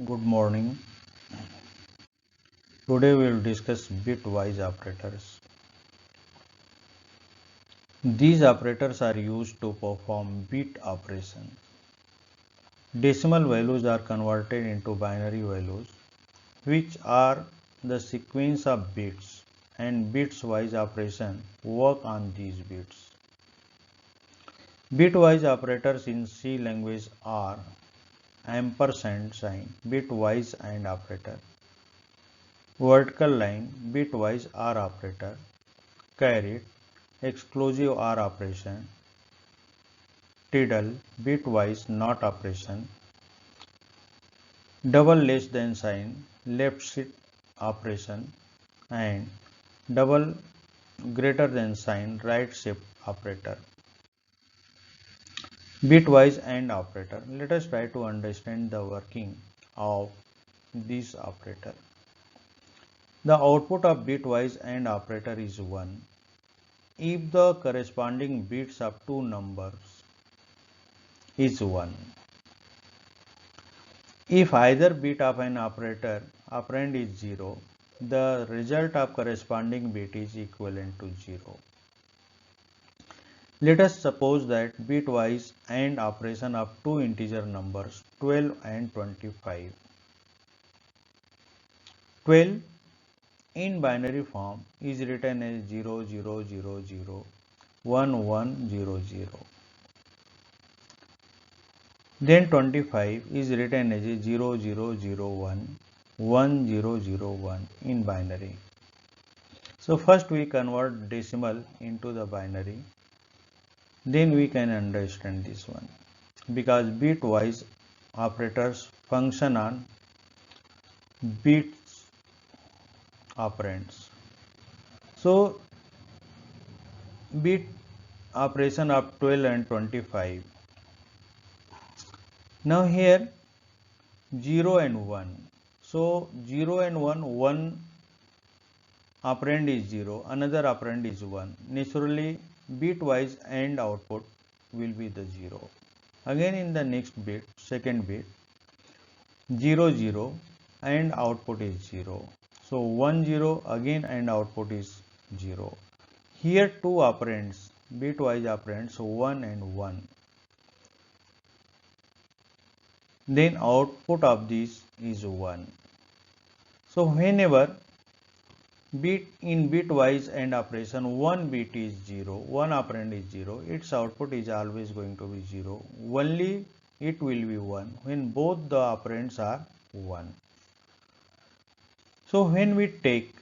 Good morning. Today we will discuss bitwise operators. These operators are used to perform bit operations. Decimal values are converted into binary values, which are the sequence of bits, and bits-wise operation work on these bits. Bitwise operators in C language are ampersand sign, bitwise AND operator, vertical line, bitwise OR operator, caret, exclusive OR operation, tiddle, bitwise NOT operation, double less than sign, left shift operation, and double greater than sign, right shift operator. Bitwise AND operator. Let us try to understand the working of this operator. The output of bitwise AND operator is 1 if the corresponding bits of two numbers is 1. If either bit of an operator operand is 0, the result of corresponding bit is equivalent to 0. Let us suppose that bitwise AND operation of two integer numbers 12 and 25. 12 in binary form is written as 00001100. Then 25 is written as a 00011001 in binary. So first we convert decimal into the binary, then we can understand this one, because bitwise operators function on bits operands. So bit operation of 12 and 25. Now here 0 and 1. So 0 and 1 operand is 0, another operand is 1. Naturally, bitwise AND output will be the 0. Again in the next bit, second bit, 0 0 and output is 0. So 1 0 again and output is 0. Here two operands, bitwise operands 1 and 1. Then output of this is 1. So whenever bit in bitwise AND operation one bit is 0, one operand is 0, its output is always going to be 0. Only it will be 1 when both the operands are 1. So when we take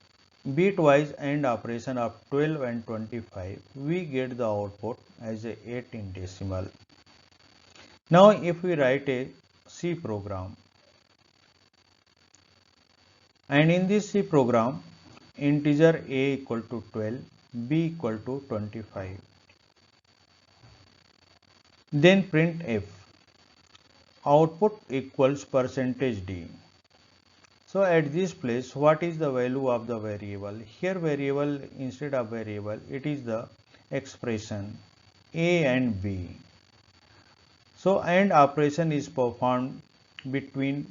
bitwise AND operation of 12 and 25, we get the output as a 8 in decimal. Now if we write a C program, and in this C program integer a equal to 12, b equal to 25, then print f, output equals percentage d. So at this place, what is the value of the variable? Here variable, instead of variable, it is the expression a and b. So AND operation is performed between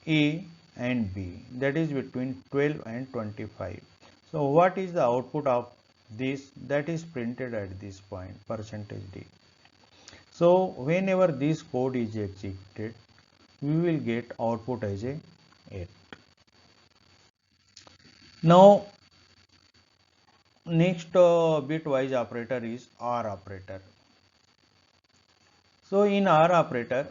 a and b, that is between 12 and 25. So what is the output of this? That is printed at this point, percentage d. So whenever this code is executed, we will get output as a 8. Now next bitwise operator is OR operator. So in OR operator,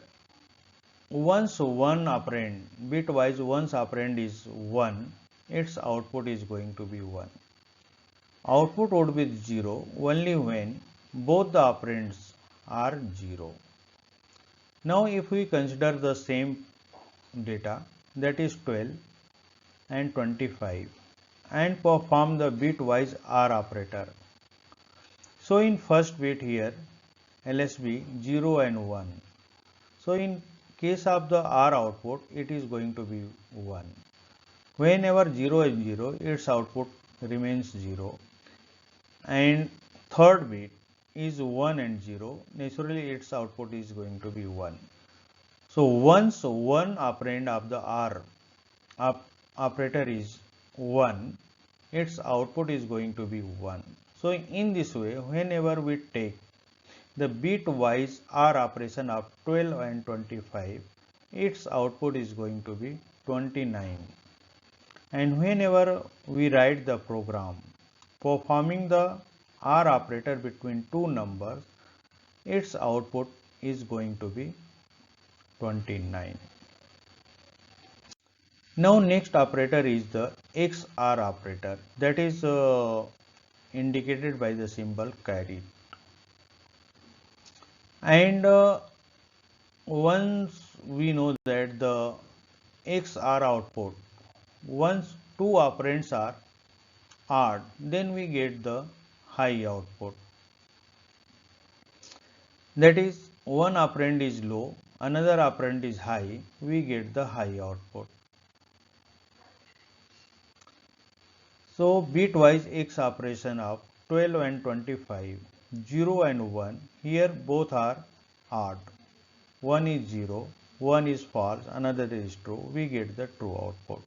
once one operand, bitwise once operand is 1, its output is going to be 1. Output would be 0 only when both the operands are 0. Now if we consider the same data, that is 12 and 25, and perform the bitwise OR operator. So in first bit here, LSB 0 and 1. So in case of the OR output, it is going to be 1. Whenever 0 is 0, its output remains 0. And third bit is 1 and 0. Naturally, its output is going to be 1. So once one operand of the OR operator is 1, its output is going to be 1. So in this way, whenever we take the bitwise OR operation of 12 and 25, its output is going to be 29. And whenever we write the program performing the OR operator between two numbers, its output is going to be 29. Now next operator is the XOR operator, that is indicated by the symbol carry. And once we know that the XOR output, once two operands are odd, then we get the high output. That is, one operand is low, another operand is high, we get the high output. So bitwise X operation of 12 and 25, 0 and 1, here both are odd. One is 0, one is false, another is true, we get the true output.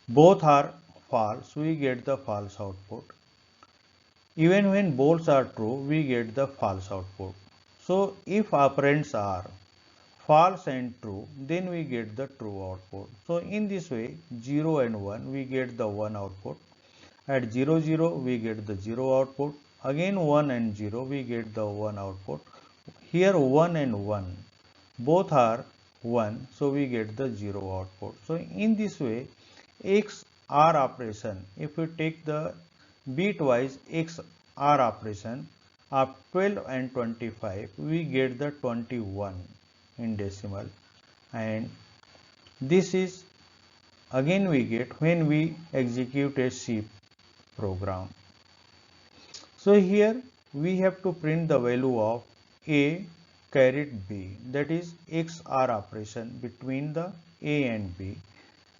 Both are false, we get the false output. Even when both are true, we get the false output. So if operands are false and true, then we get the true output. So in this way, 0 and 1, we get the 1 output. At 0, 0, we get the 0 output. Again 1 and 0, we get the 1 output. Here 1 and 1, both are 1, so we get the 0 output. So in this way, XOR operation, if we take the bitwise XOR operation of 12 and 25, we get the 21 in decimal, and this is again we get when we execute a C program. So here we have to print the value of A carried B, that is XOR operation between the A and B,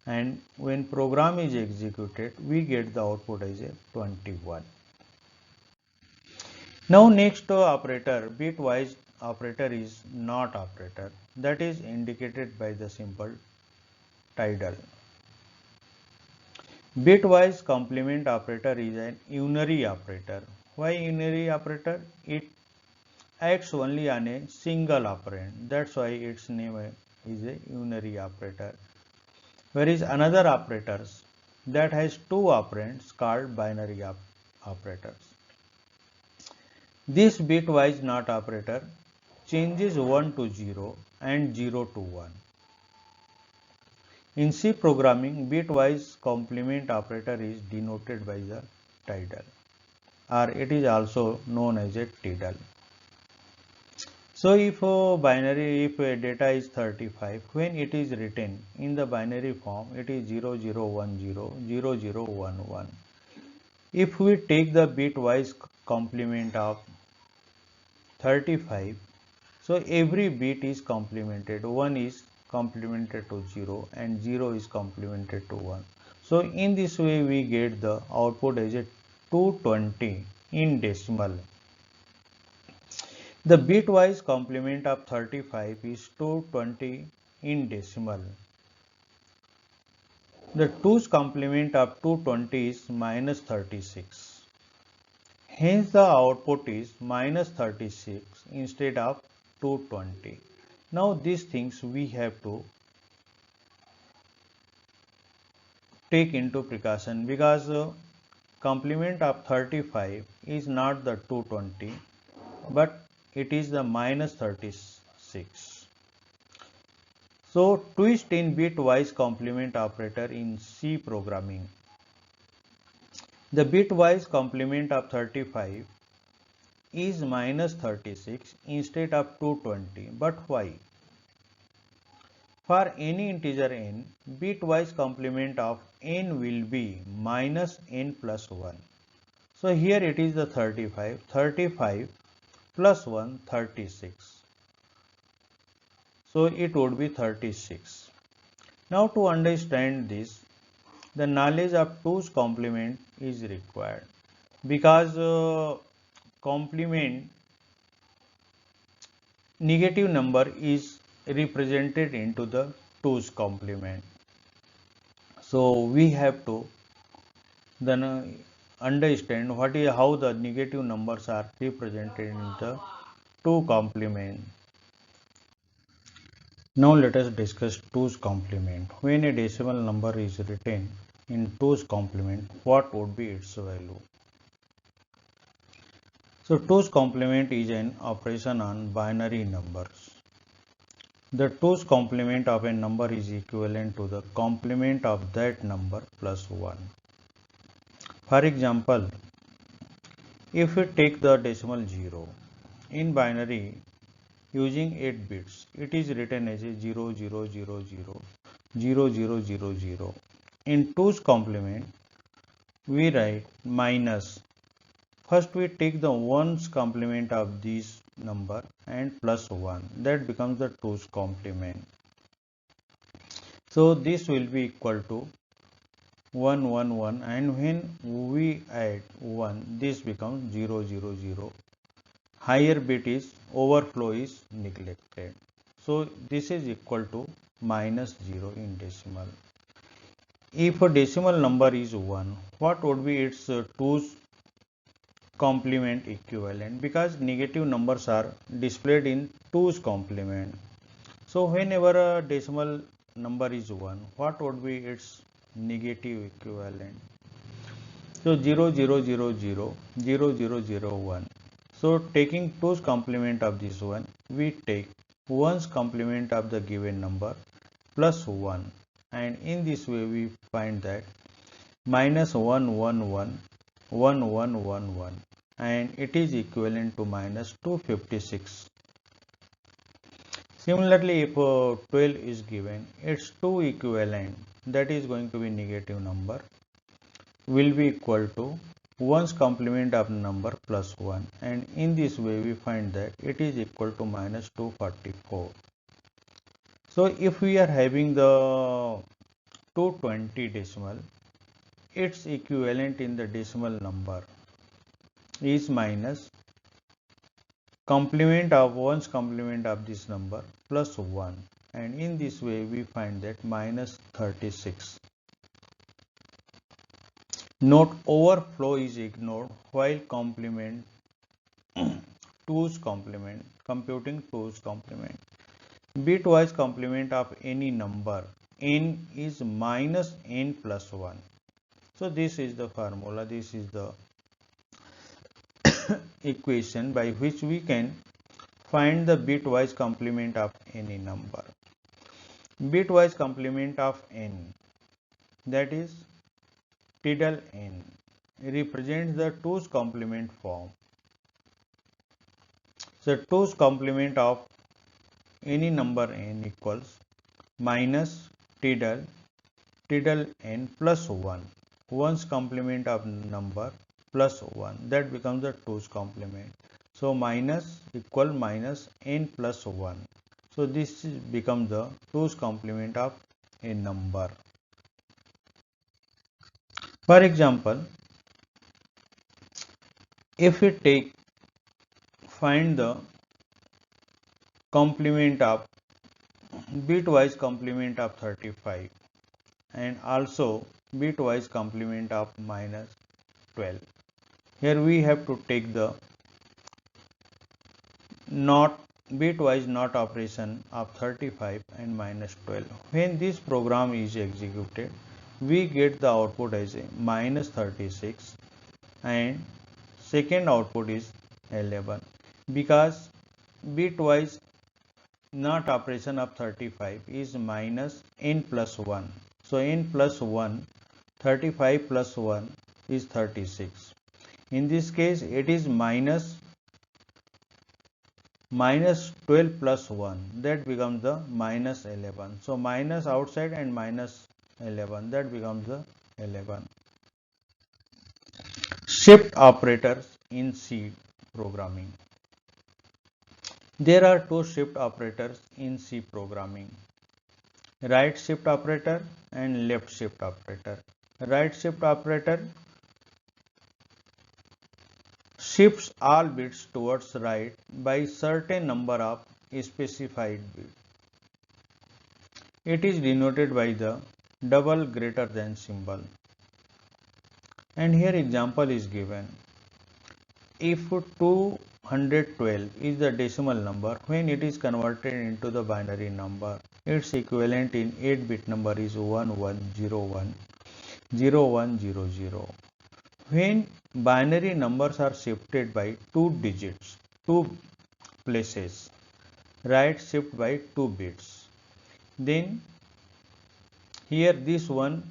and when program is executed, we get the output as a 21. Now next operator, bitwise operator, is NOT operator, that is indicated by the symbol tidal. Bitwise complement operator is an unary operator. Why unary operator? It acts only on a single operand, that's why its name is a unary operator. Whereas another operators that has two operands called binary operators. This bitwise NOT operator changes 1 to 0 and 0 to 1. In C programming, bitwise complement operator is denoted by the tidal, or it is also known as a tidal. So if data is 35, when it is written in the binary form, it is 0010, 0011. If we take the bitwise complement of 35, so every bit is complemented. 1 is complemented to 0 and 0 is complemented to 1. So in this way we get the output as a 220 in decimal. The bitwise complement of 35 is 220 in decimal. The 2's complement of 220 is minus 36. Hence the output is minus 36 instead of 220. Now these things we have to take into precaution, because complement of 35 is not the 220 but it is the minus 36. So twist in bitwise complement operator in C programming. The bitwise complement of 35 is minus 36 instead of 220. But why? For any integer n, bitwise complement of n will be minus n plus 1. So here it is the 35. 35 plus 1, 36. So it would be 36. Now to understand this, the knowledge of 2's complement is required, because complement negative number is represented into the 2's complement. So we have to then understand how the negative numbers are represented in the 2 complement. Now let us discuss 2's complement. When a decimal number is written in 2's complement, what would be its value? So 2's complement is an operation on binary numbers. The 2's complement of a number is equivalent to the complement of that number plus 1. For example, if we take the decimal 0 in binary using 8 bits, it is written as a 00000000. In 2's complement, we write minus. First we take the 1's complement of this number and plus 1. That becomes the 2's complement. So this will be equal to 1 1 1, and when we add 1, this becomes 0 0 0. Higher bit is overflow is neglected. So this is equal to minus 0 in decimal. If a decimal number is 1, what would be its 2's complement equivalent? Because negative numbers are displayed in 2's complement. So whenever a decimal number is 1, what would be its negative equivalent? So 0 0 0 0 0 0 0 1. So taking 2's complement of this one, we take 1's complement of the given number plus 1, and in this way we find that minus 1 1 1 1 1 1 1, and it is equivalent to minus 256. Similarly, if 12 is given, its 2 equivalent, that is going to be negative number, will be equal to 1's complement of number plus 1, and in this way we find that it is equal to minus 244. So if we are having the 220 decimal, its equivalent in the decimal number is minus complement of 1's complement of this number plus 1, and in this way we find that minus 36. Note, overflow is ignored while complement 2's complement, computing 2's complement. Bitwise complement of any number n is minus n plus 1. So this is the formula, this is the equation by which we can find the bitwise complement of any number. Bitwise complement of n, that is Tidal n, represents the 2's complement form. So 2's complement of any number n equals minus Tidal n plus 1. 1's complement of number plus 1, that becomes the 2's complement. So minus equal minus n plus 1. So this becomes the 2's complement of a number. For example, if we find the complement of bitwise complement of 35 and also bitwise complement of minus 12. Here we have to take the not bitwise not operation of 35 and minus 12. When this program is executed, we get the output as a minus 36, and second output is 11, because bitwise not operation of 35 is minus n plus 1. So n plus 1, 35 plus 1 is 36. In this case it is minus 12 plus 1, that becomes the minus 11. So minus outside and minus 11, that becomes the 11. Shift operators in C programming. There are two shift operators in C programming: right shift operator and left shift operator. Right shift operator shifts all bits towards right by certain number of specified bits. It is denoted by the double greater than symbol. And here example is given. If 212 is the decimal number, when it is converted into the binary number, its equivalent in 8-bit number is 11010100. When binary numbers are shifted by 2 digits, 2 places, right shift by 2 bits, then here this one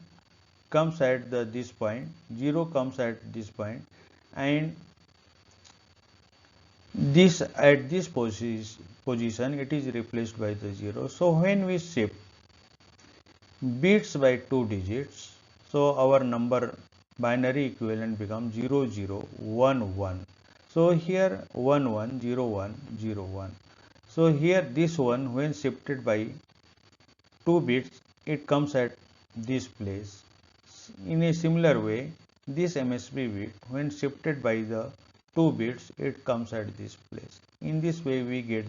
comes at this point, 0 comes at this point, and this at this position it is replaced by the 0. So when we shift bits by 2 digits, so our number binary equivalent becomes 0011. So here 110101. So here this one when shifted by 2 bits it comes at this place. In a similar way, this MSB bit when shifted by the 2 bits it comes at this place. In this way we get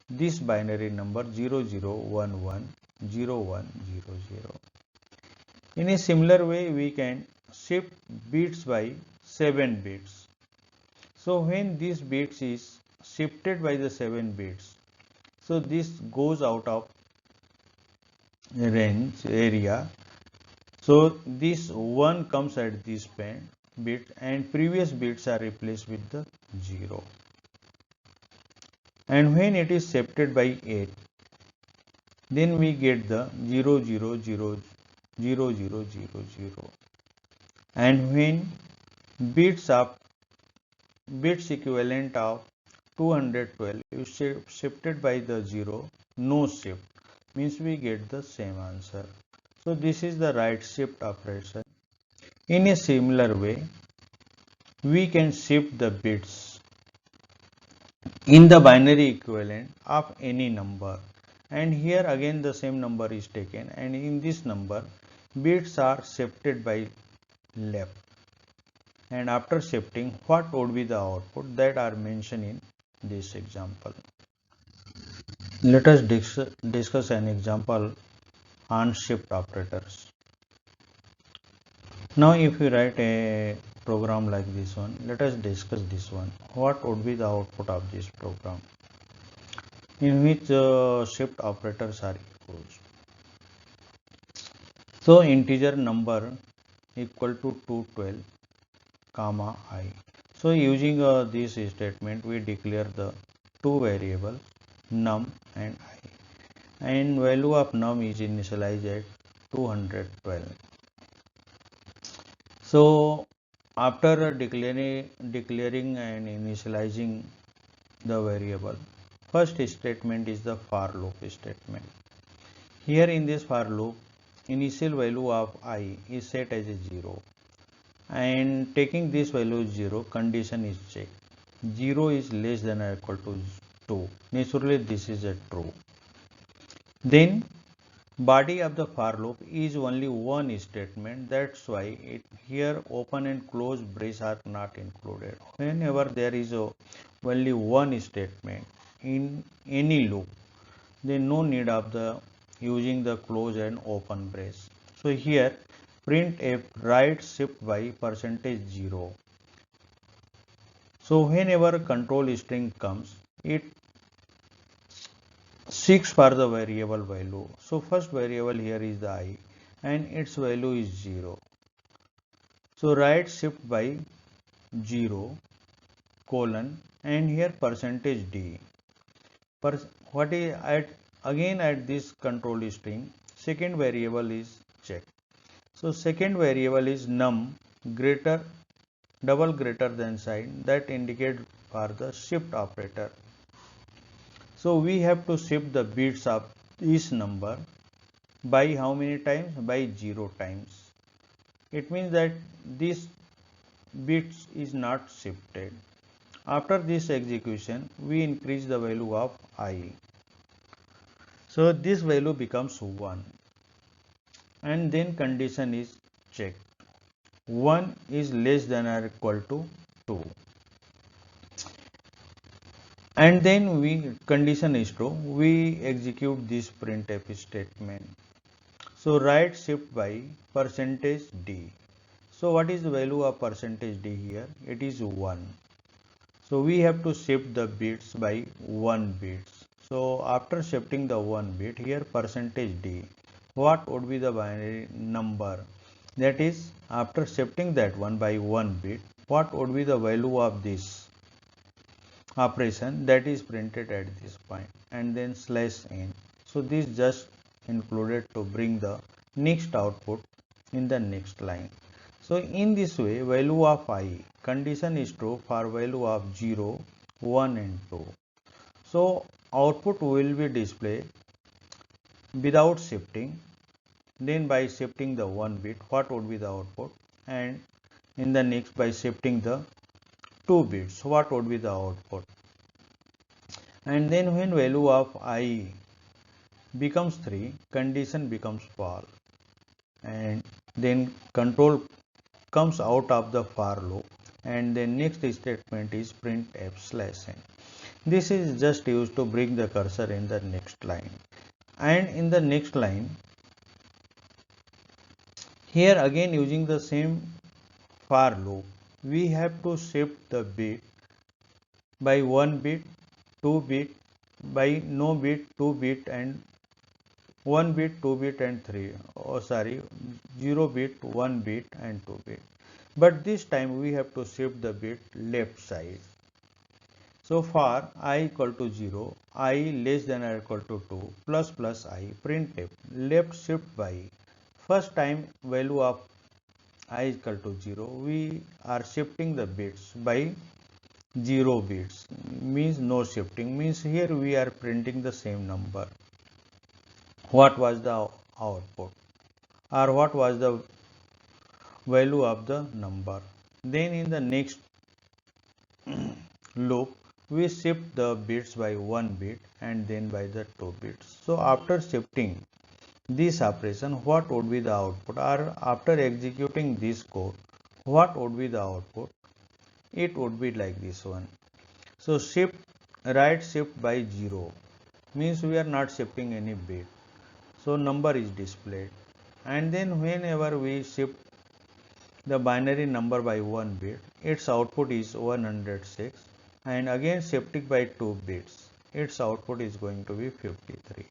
this binary number 00110100. In a similar way we can shift bits by 7 bits. So when this bits is shifted by the 7 bits, so this goes out of range area. So this 1 comes at this bit and previous bits are replaced with the 0. And when it is shifted by 8, then we get the 00000000. And when bits equivalent of 212 is shifted by the 0, no shift, means we get the same answer. So this is the right shift operation. In a similar way, we can shift the bits in the binary equivalent of any number, and here again the same number is taken, and in this number bits are shifted by left, and after shifting what would be the output that are mentioned in this example. Let us discuss an example on shift operators. Now if we write a program like this one, let us discuss this one. What would be the output of this program in which shift operators are used? So integer number equal to 212 comma I. So using this statement we declare the two variables num and I, and value of num is initialized at 212. So after declaring and initializing the variable, first statement is the for loop statement. Here in this for loop, initial value of I is set as a 0, and taking this value 0, condition is checked. 0 is less than or equal to 2. Naturally this is a true. Then body of the for loop is only one statement, that's why here open and close brace are not included. Whenever there is only one statement in any loop, then no need of using the close and open brace. So here printf write shift by %0. So whenever control string comes, it seeks for the variable value. So first variable here is the I, and its value is 0. So write shift by 0 colon and here %d. What is at this control string, second variable is checked. So second variable is num double greater than sign, that indicate for the shift operator. So we have to shift the bits of this number by how many times? By 0 times. It means that this bits is not shifted. After this execution, we increase the value of I. So this value becomes 1, and then condition is checked. 1 is less than or equal to 2. and then we condition is true, we execute this printf statement. So write shift by percentage %d. So what is the value of percentage %d here? It is 1. So we have to shift the bits by 1 bits. So after shifting the 1 bit here percentage %d, what would be the binary number? That is, after shifting that one by 1 bit, what would be the value of this operation that is printed at this point, and then /n. So this just included to bring the next output in the next line. So in this way, value of I condition is true for value of 0, 1 and 2. So output will be displayed without shifting. Then by shifting the 1 bit, what would be the output? And in the next by shifting the 2 bits, what would be the output? And then when value of I becomes 3, condition becomes false, and then control comes out of the for loop, and then next statement is printf/n. This is just used to bring the cursor in the next line, and in the next line here again using the same for loop, we have to shift the bit by 1 bit, 2 bit, by no bit, 2 bit, and 1 bit, 2 bit and 3, 0 bit, 1 bit and 2 bit. But this time we have to shift the bit left side. So for I equal to 0, I less than or equal to 2, plus I, printf, left shift by, first time value of I is equal to 0, we are shifting the bits by 0 bits, means no shifting, means here we are printing the same number. What was the output, or what was the value of the number? Then in the next loop we shift the bits by 1 bit and then by the 2 bits. So after shifting this operation, what would be the output, or after executing this code, what would be the output? It would be like this one. So shift, right shift by 0 means we are not shifting any bit, so number is displayed, and then whenever we shift the binary number by 1 bit, its output is 106, and again shifting by 2 bits, its output is going to be 53.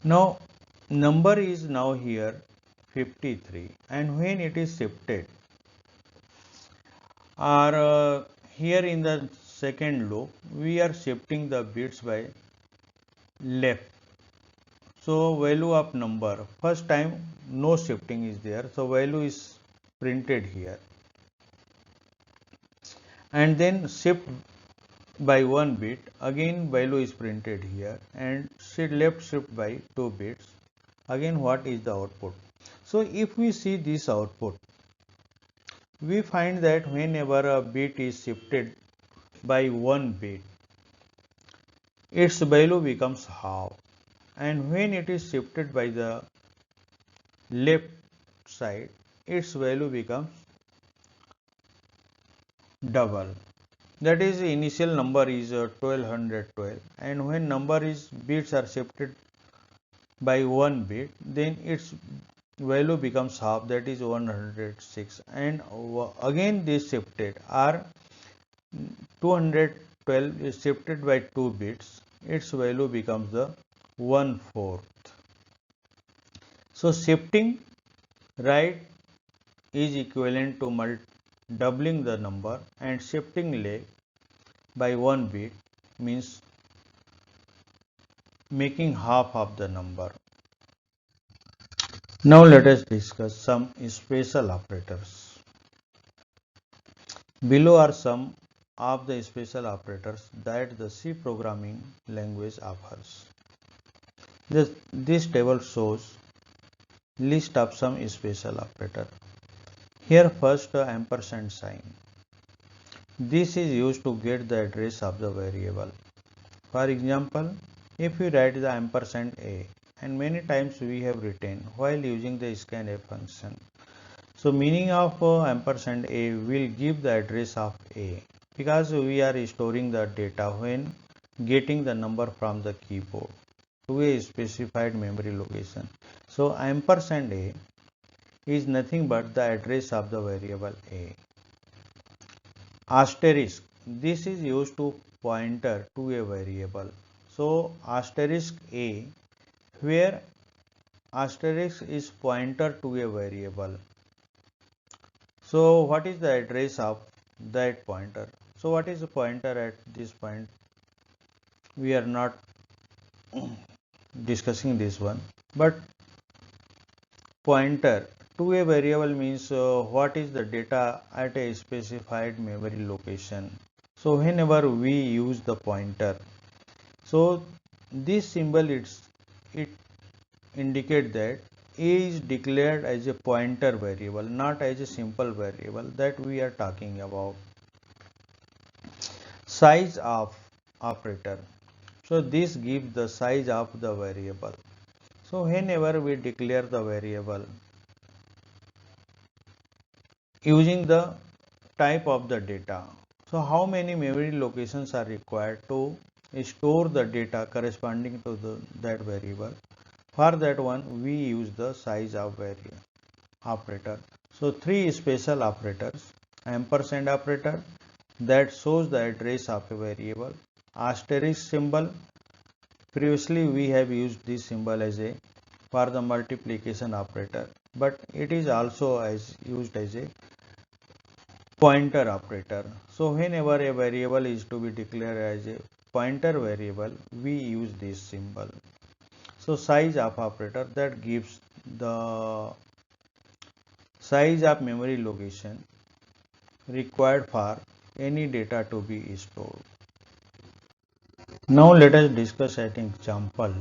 Now number is now here 53, and when it is shifted, or here in the second loop we are shifting the bits by left. So value of number, first time no shifting is there, so value is printed here, and then shift by 1 bit, again value is printed here, and left shift by 2 bits, again what is the output? So if we see this output, we find that whenever a bit is shifted by 1 bit, its value becomes half, and when it is shifted by the left side, its value becomes double. That is, initial number is 1212, and when number is bits are shifted by 1 bit, then its value becomes half, that is 106, and again this shifted, or 212 is shifted by 2 bits, its value becomes the 1/4. So shifting right is equivalent to doubling the number, and shifting left by 1 bit means making half of the number. Now let us discuss some special operators. Below are some of the special operators that the C programming language offers. This table shows list of some special operator. Here first ampersand sign. This is used to get the address of the variable. For example, if we write the ampersand a, and many times we have written while using the scanf function. So meaning of ampersand a will give the address of a. because we are storing the data when getting the number from the keyboard to a specified memory location. So ampersand a is nothing but the address of the variable a. Asterisk, this is used to pointer to a variable. So asterisk a, where asterisk is pointer to a variable. So what is the address of that pointer? So what is the pointer at this point? We are not discussing this one, but pointer to a variable means what is the data at a specified memory location. So whenever we use the pointer, so this symbol it indicate that a is declared as a pointer variable, not as a simple variable that we are talking about. Size of operator, so this gives the size of the variable. So whenever we declare the variable using the type of the data, so how many memory locations are required to store the data corresponding to that variable. For that one we use the size of variable operator. So three special operators: ampersand operator that shows the address of a variable, asterisk symbol, previously we have used this symbol as a for the multiplication operator, but it is also used as a pointer operator. So whenever a variable is to be declared as a pointer variable, we use this symbol. So size of operator that gives the size of memory location required for any data to be stored. Now let us discuss an example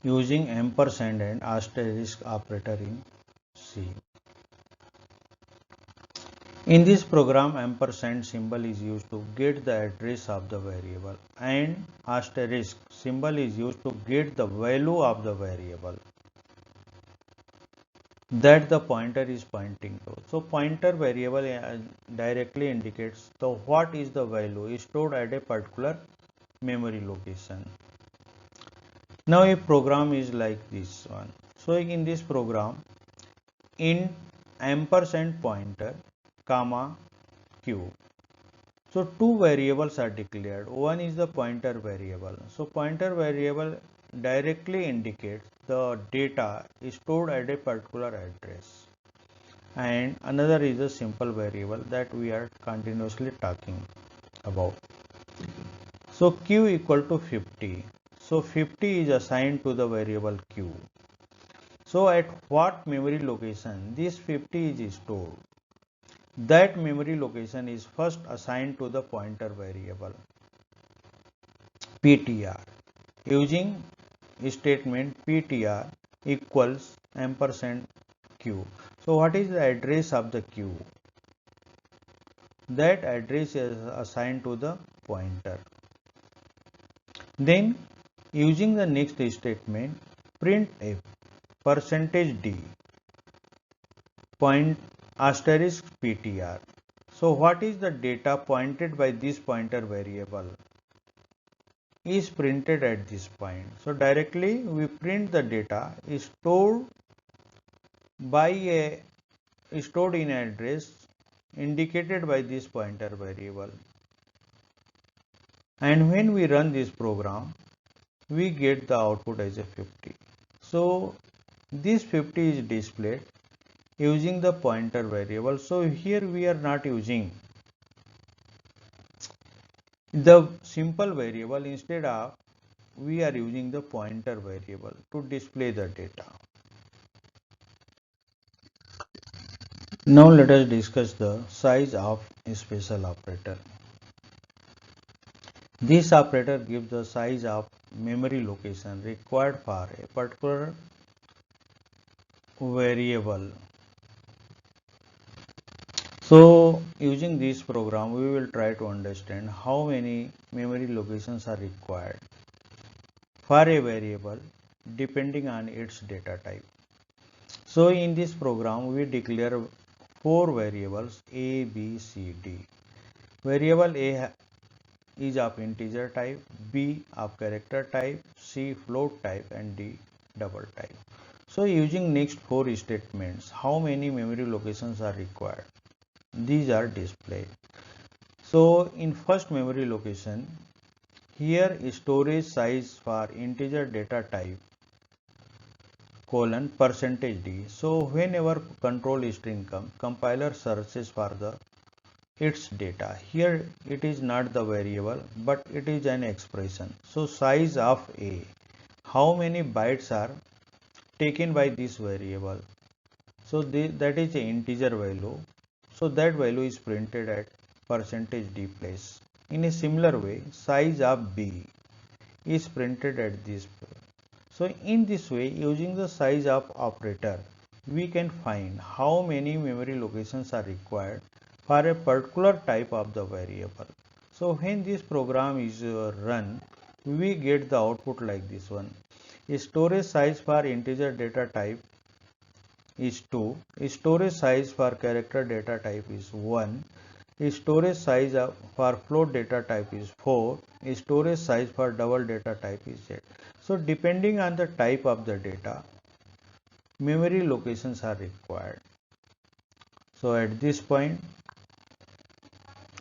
using ampersand and asterisk operator in C. In this program, ampersand symbol is used to get the address of the variable and asterisk symbol is used to get the value of the variable that the pointer is pointing to. So pointer variable directly indicates the what is the value stored at a particular memory location. Now a program is like this one. So in this program, int ampersand pointer comma q. So two variables are declared. One is the pointer variable. So pointer variable directly indicates the data stored at a particular address. And another is a simple variable that we are continuously talking about. So q equal to 50. So 50 is assigned to the variable q. So at what memory location this 50 is stored? That memory location is first assigned to the pointer variable ptr using statement ptr equals ampersand q. So what is the address of the q? That address is assigned to the pointer. Then using the next statement printf percentage d point asterisk ptr. So what is the data pointed by this pointer variable is printed at this point. So directly we print the data is stored by a stored in address indicated by this pointer variable. And when we run this program, we get the output as a 50. So this 50 is displayed using the pointer variable. So here we are not using the simple variable, instead of we are using the pointer variable to display the data. Now let us discuss the size of a special operator. This operator gives the size of memory location required for a particular variable. So using this program we will try to understand how many memory locations are required for a variable depending on its data type. So in this program we declare four variables a, b, c, d. Variable A is of integer type, B of character type, C float type, and D double type. So using next four statements, how many memory locations are required? These are displayed. So in first memory location, here storage size for integer data type colon percentage %d. So whenever control string comes, compiler searches for the its data. Here it is not the variable, but it is an expression. So size of A, how many bytes are taken by this variable? So that is the integer value. So that value is printed at percentage %d place. In a similar way, size of B is printed at this place. So in this way, using the size of operator, we can find how many memory locations are required for a particular type of the variable. So when this program is run, we get the output like this one. Storage size for integer data type is 2. Storage size for character data type is 1. Storage size for float data type is 4. Storage size for double data type is 8. So depending on the type of the data, memory locations are required. So at this point,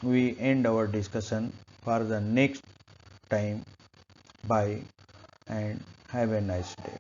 we end our discussion. For the next time. Bye and have a nice day.